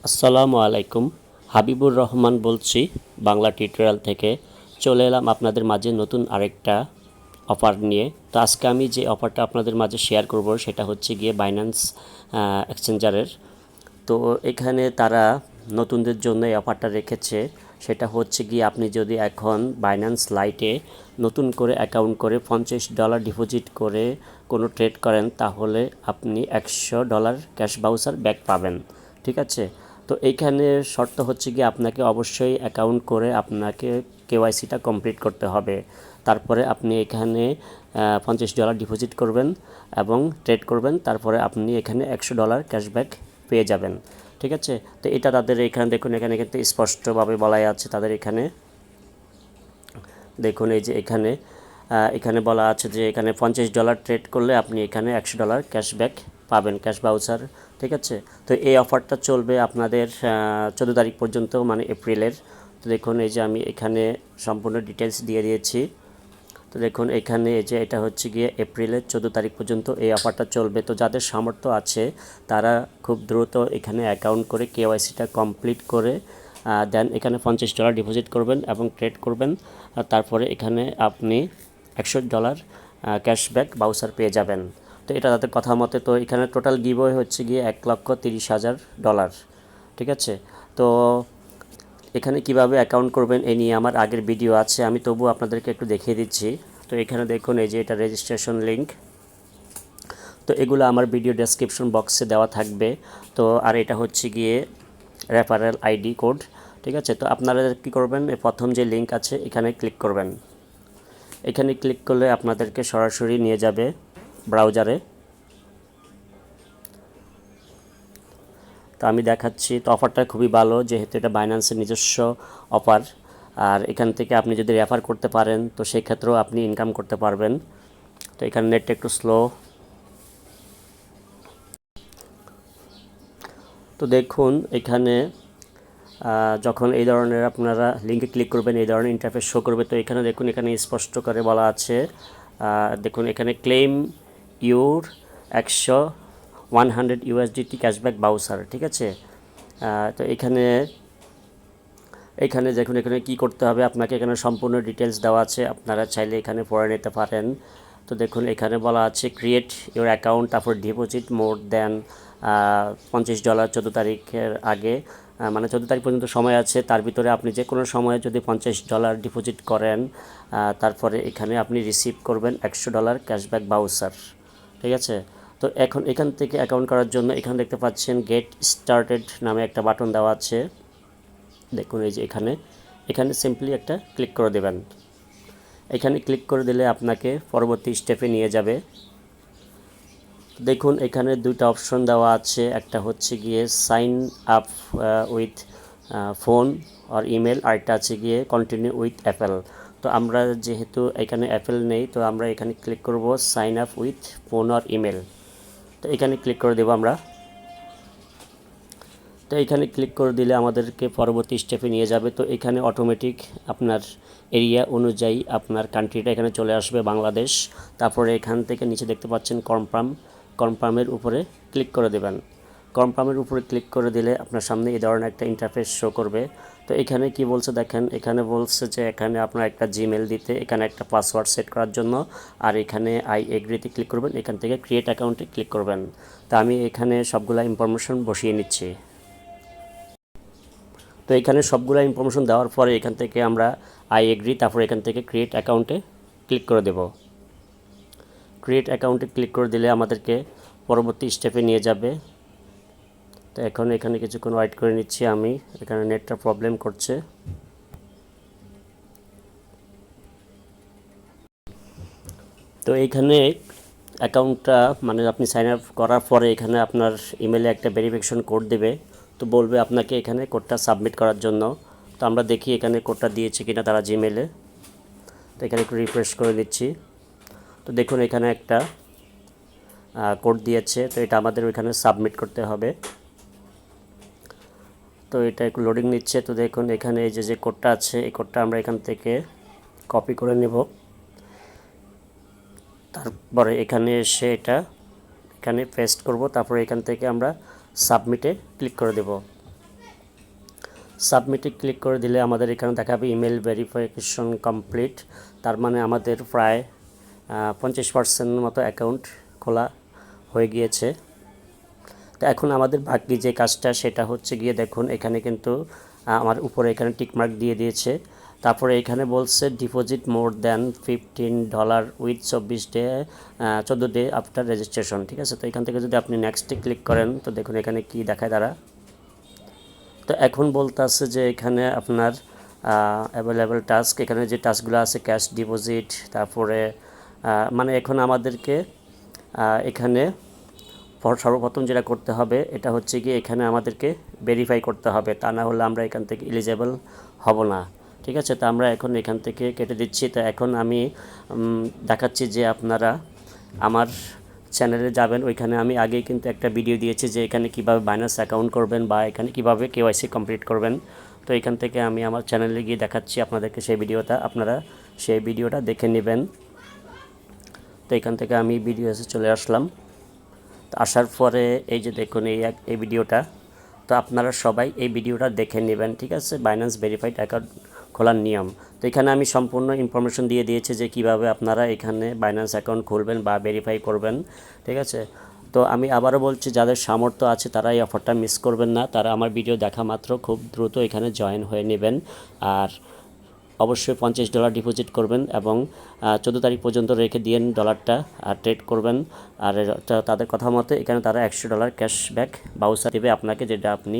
আসসালামু আলাইকুম। হাবিবুর রহমান বলছি বাংলা টিউটোরিয়াল থেকে। চলে এলাম আপনাদের মাঝে নতুন আরেকটা অফার নিয়ে। তো আজকে আমি যে অফারটা আপনাদের মাঝে শেয়ার করব সেটা হচ্ছে গিয়ে বাইন্যান্স এক্সচেঞ্জারের। তো এখানে তারা নতুনদের জন্য এই অফারটা রেখেছে। সেটা হচ্ছে গিয়ে আপনি যদি এখন বাইন্যান্স লাইটে নতুন করে অ্যাকাউন্ট করে $50 ডিপোজিট করে কোনো ট্রেড করেন, তাহলে আপনি $100 ক্যাশ বাউচার ব্যাক পাবেন। ঠিক আছে। তো এইখানে শর্ত হচ্ছে গিয়ে আপনাকে অবশ্যই অ্যাকাউন্ট করে আপনাকে কেওয়াইসিটা কমপ্লিট করতে হবে। তারপরে আপনি এখানে $50 ডিপোজিট করবেন এবং ট্রেড করবেন, তারপরে আপনি এখানে $100 ক্যাশব্যাক পেয়ে যাবেন। ঠিক আছে। তো এটা তাদের এখানে দেখুন, এখানে কিন্তু স্পষ্টভাবে বলাই আছে তাদের এখানে। দেখুন এই যে এখানে এখানে বলা আছে যে এখানে $50 ট্রেড করলে আপনি এখানে $100 ক্যাশব্যাক পাবেন, ক্যাশ বাউচার। ঠিক আছে। তো এই অফারটা চলবে আপনাদের 14 তারিখ পর্যন্ত, মানে এপ্রিলের। তো দেখুন এই যে আমি এখানে সম্পূর্ণ ডিটেলস দিয়ে দিয়েছি। তো দেখুন এখানে এই যে এটা হচ্ছে গিয়ে এপ্রিলের 14 তারিখ পর্যন্ত এই অফারটা চলবে। তো যাদের সামর্থ্য আছে তারা খুব দ্রুত এখানে অ্যাকাউন্ট করে কেওয়াইসিটা কমপ্লিট করে দেন এখানে $50 ডিপোজিট করবেন এবং ট্রেড করবেন। তারপরে এখানে আপনি $100 ক্যাশব্যাক বাউচার পেয়ে যাবেন। তো এটা তাদের কথা মতে। তো এখানে টোটাল গিভওয়ে হচ্ছে গিয়ে $1,30,000। ঠিক আছে। তো এখানে কিভাবে অ্যাকাউন্ট করবেন এই নিয়ে আমার আগের ভিডিও আছে, আমি তবু আপনাদেরকে একটু দেখিয়ে দিচ্ছি। তো এখানে দেখুন এই যে এটা রেজিস্ট্রেশন লিঙ্ক। তো এগুলো আমার ভিডিও ডেসক্রিপশন বক্সে দেওয়া থাকবে। তো আর এটা হচ্ছে গিয়ে রেফারেল আইডি কোড। ঠিক আছে। তো আপনারা কী করবেন, প্রথম যে লিঙ্ক আছে এখানে ক্লিক করবেন। এখানে ক্লিক করলে আপনাদেরকে সরাসরি নিয়ে যাবে ব্রাউজারে। তো আমি দেখাচ্ছি। তো অফারটা খুবই ভালো, যেহেতু এটা বাইন্যান্সের নিজস্ব অফার। আর এখান থেকে আপনি যদি রেফার করতে পারেন তো সেক্ষেত্রেও আপনি ইনকাম করতে পারবেন। তো এখানে নেটটা একটু স্লো। তো দেখুন এখানে যখন এই ধরনের আপনারা লিঙ্কে ক্লিক করবেন এই ধরনের ইন্টারফেস শো করবে। তো এখানে দেখুন, এখানে স্পষ্ট করে বলা আছে, দেখুন এখানে claim your 100 USDT cashback voucher. ঠিক আছে। তো এখানে দেখুন এখানে কী করতে হবে আপনাকে, এখানে সম্পূর্ণ ডিটেলস দেওয়া আছে, আপনারা চাইলে এখানে পড়ে নিতে পারেন। তো দেখুন এখানে বলা আছে ক্রিয়েট ইউর অ্যাকাউন্ট, তারপর ডিপোজিট মোর দ্যান $50 14 তারিখের আগে, মানে 14 তারিখ পর্যন্ত সময় আছে। তার ভিতরে আপনি যে কোনো সময়ে যদি $50 ডিপোজিট করেন তারপরে এখানে আপনি রিসিভ করবেন $100 ক্যাশব্যাক বাউচার। ঠিক আছে। তো এখন এখান থেকে অ্যাকাউন্ট করার জন্য এখানে দেখতে পাচ্ছেন গেট স্টার্টেড নামে একটা বাটন দেওয়া আছে। দেখুন এই যে এখানে সিম্পলি একটা ক্লিক করে দেবেন। এখানে ক্লিক করে দিলে আপনাকে পরবর্তী স্টেপে নিয়ে যাবে। দেখুন এখানে দুইটা অপশন দেওয়া আছে, একটা হচ্ছে গিয়ে সাইন আপ উইথ ফোন আর ইমেল, আর একটা আছে গিয়ে কন্টিনিউ উইথ অ্যাপেল। তো আমরা যেহেতু এখানে অ্যাপেল নেই, তো আমরা এখানে ক্লিক করব সাইন আপ উইথ ফোন আর ইমেল। তো এখানে ক্লিক করে দেবো আমরা। তো এখানে ক্লিক করে দিলে আমাদেরকে পরবর্তী স্টেপে নিয়ে যাবে। তো এখানে অটোমেটিক আপনার এরিয়া অনুযায়ী আপনার কান্ট্রিটা এখানে চলে আসবে, বাংলাদেশ। তারপরে এখান থেকে নিচে দেখতে পাচ্ছেন কনফার্মের উপরে ক্লিক করে দেবেন। কনফার্মের উপরে ক্লিক করে দিলে আপনার সামনে এই ধরনের একটা ইন্টারফেস শো করবে। তো এখানে কি বলছে দেখেন, এখানে বলছে যে এখানে আপনার একটা জিমেল দিতে, এখানে একটা পাসওয়ার্ড সেট করার জন্য, আর এখানে আই এগ্রিতে ক্লিক করবেন, এখান থেকে ক্রিয়েট অ্যাকাউন্টে ক্লিক করবেন। তা আমি এখানে সবগুলা ইনফরমেশন বসিয়ে নিচ্ছি। তো এখানে সবগুলো ইনফরমেশন দেওয়ার পরে এখান থেকে আমরা আই এগ্রি, তারপর এখান থেকে ক্রিয়েট অ্যাকাউন্টে ক্লিক করে দেব। ক্রিয়েট অ্যাকাউন্টে ক্লিক করে দিলে আমাদেরকে পরবর্তী স্টেপে নিয়ে যাবে। তো এখন এখানে কিছুক্ষণ ওয়েট করে নিচ্ছি আমি, এখানে নেটটা প্রবলেম করছে। তো এইখানে অ্যাকাউন্টটা মানে আপনি সাইন আপ করার পরে এখানে আপনার ইমেলে একটা ভেরিফিকেশন কোড দেবে। তো বলবে আপনাকে এখানে কোডটা সাবমিট করার জন্য। তো আমরা দেখি এখানে কোডটা দিয়েছে কিনা তারা জিমেলে। তো এখানে একটু রিফ্রেশ করে দিচ্ছি। তো দেখুন এখানে একটা কোড দিয়েছে, তো এটা আমাদের ওইখানে সাবমিট করতে হবে। তো এটা একটু লোডিং নিচ্ছে। তো দেখুন এখানে এই যে কোডটা আছে, এই কোডটা আমরা এখান থেকে কপি করে নেব। তারপরে এখানে এসে এখানে পেস্ট করব, তারপরে এখান থেকে আমরা সাবমিটে ক্লিক করে দেব। সাবমিটে ক্লিক করে দিলে আমাদের এখানে দেখাবে ইমেল ভেরিফিকেশন কমপ্লিট। তার মানে আমাদের প্রায় 50% মতো অ্যাকাউন্ট খোলা হয়ে গিয়েছে। তো এখন আমাদের বাকি যে কাজটা সেটা হচ্ছে গিয়ে দেখুন এখানে কিন্তু আমার উপরে এখানে টিকমার্ক দিয়ে দিয়েছে। তারপরে এখানে বলছে deposit more than $15 with 14 day after registration. ঠিক আছে, তো এখান থেকে যদি আপনি নেক্সটে ক্লিক করেন তো দেখুন এখানে কি দেখায় তারা। তো এখন বলতে আছে যে এখানে আপনার অ্যাভেলেবেল টাস্ক, এখানে যে টাস্কগুলো আছে ক্যাশ ডিপোজিট, তারপরে মানে এখন আমাদেরকে এখানে সর্বপ্রথম যেটা করতে হবে এটা হচ্ছে কি এখানে আমাদেরকে ভেরিফাই করতে হবে, তা না হলে আমরা এখান থেকে এলিজেবল হব না। ঠিক আছে, তো আমরা এখন এখান থেকে কেটে দিচ্ছি। তো এখন আমি দেখাচ্ছি যে আপনারা আমার চ্যানেলে যাবেন, ওইখানে আমি আগেই কিন্তু একটা ভিডিও দিয়েছি যে এখানে কিভাবে বাইন্যান্স অ্যাকাউন্ট করবেন বা এখানে কিভাবে কেওয়াইসি কমপ্লিট করবেন। তো এখান থেকে আমি আমার চ্যানেলে গিয়ে দেখাচ্ছি আপনাদেরকে সেই ভিডিওটা, আপনারা সেই ভিডিওটা দেখে নেবেন। তো এখান থেকে আমি ভিডিওতে চলে আসলাম। তো আসার পরে এই যে দেখুন এই ভিডিওটা, তো আপনারা সবাই এই ভিডিওটা দেখে নেবেন। ঠিক আছে, বাইন্যান্স ভেরিফাইড অ্যাকাউন্ট খোলার নিয়ম। তো এখানে আমি সম্পূর্ণ ইনফরমেশন দিয়ে দিয়েছি যে কিভাবে আপনারা এখানে বাইন্যান্স অ্যাকাউন্ট খুলবেন বা ভেরিফাই করবেন। ঠিক আছে, তো আমি আবারও বলছি যাদের সামর্থ্য আছে তারা এই অফারটা মিস করবেন না, তারা আমার ভিডিও দেখা মাত্র খুব দ্রুত এখানে জয়েন হয়ে নেবেন। আর অবশ্যই $50 ডিপোজিট করবেন এবং 14 তারিখ পর্যন্ত রেখে দিয়েন ডলারটা আর ট্রেড করবেন। আর তাদের কথা মতে এখানে তারা $100 ক্যাশব্যাক বাউচার দেবে আপনাকে, যেটা আপনি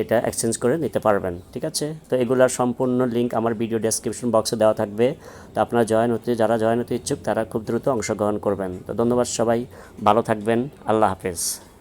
এটা এক্সচেঞ্জ করে নিতে পারবেন। ঠিক আছে, তো এগুলার সম্পূর্ণ লিঙ্ক আমার ভিডিও ডেসক্রিপশন বক্সে দেওয়া থাকবে। তো আপনারা যারা জয়েন হতে ইচ্ছুক তারা খুব দ্রুত অংশগ্রহণ করবেন। তো ধন্যবাদ সবাই, ভালো থাকবেন, আল্লাহ হাফেজ।